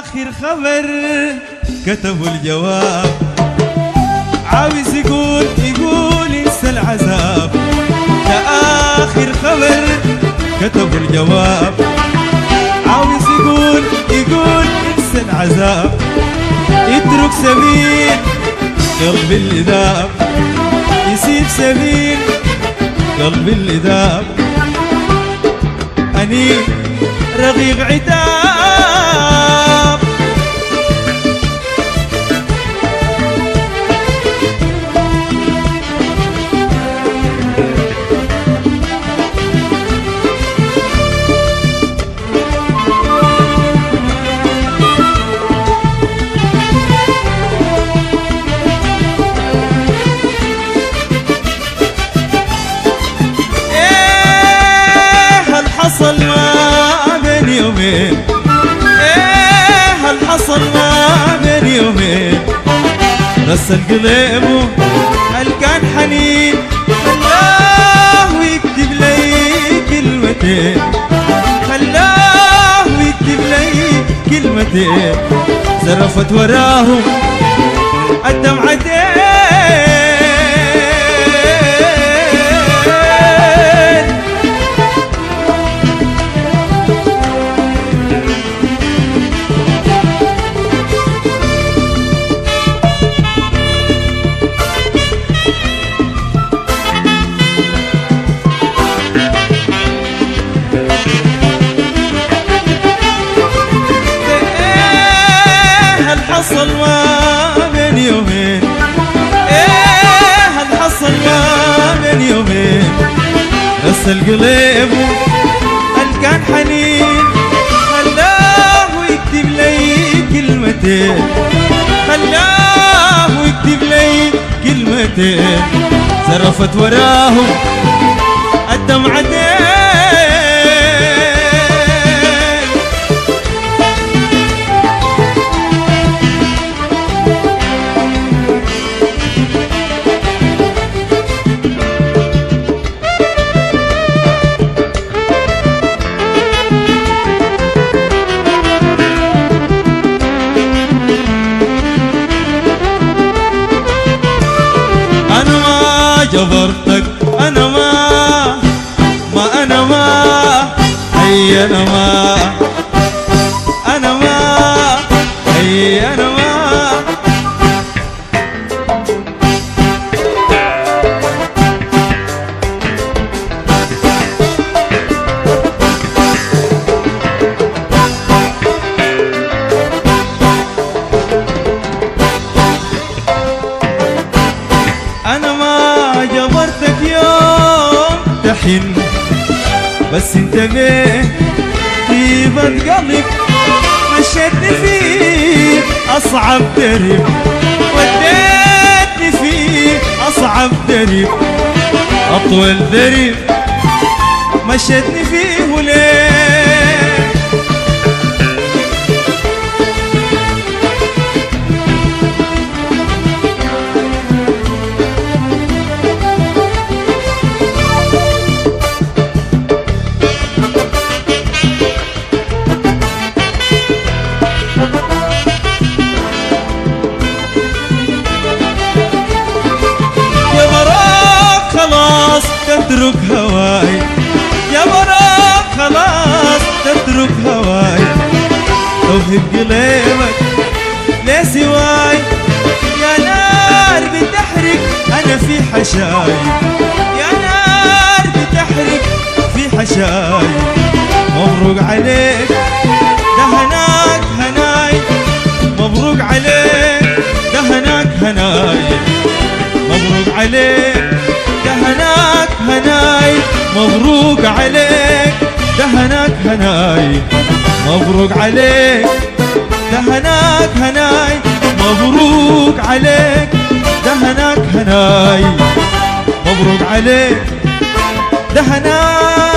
آخر خبر كتبوا الجواب، عاوز يقول انسى العذاب. ده آخر خبر كتبوا الجواب، عاوز يقول انسى العذاب. اترك سبيل قلبي اللي ذاب، يسيب سبيل قلبي اللي ذاب. أني رغيق عتاب، حصل ما بين يومين، ايه هل حصل ما بين يومين. غسل قلبه هل كان حنين، خلاه يكتب لي كلمتين، خلاه يكتب لي كلمتين. زرفت وراهم الدمعتين. حصل ما بين يومين، ايه هل حصل ما بين يومين. غسل قلبه هل كان حنين، خلاه يكتب لي كلمتين، خلاه يكتب لي كلمتين. زرفت وراهم الدمعتين. جبرتك أنا ما أنا ما هي أنا ما أنا ما هي أنا ما. أنا ما جبرتك يوم تحن، بس انت بيه طيبة قلب مشيتني فيه أصعب درب، وديتني فيه أصعب درب. أطول درب مشيتني فيه وليه. تترك هواي يا براك، خلاص تترك هواي. توهب قلبك ليه سواي، يا نار بتحرق أنا في حشاي، يا نار بتحرق في حشاي. مبروك عليك ده هناك هناي، مبروك عليك ده هناك هناي، مبروك عليك ده هناك هناي. مبروك عليك ده هناك هناي، مبروك عليك ده هناك هناي. مبروك عليك ده هناك هناي، مبروك عليك ده هناك.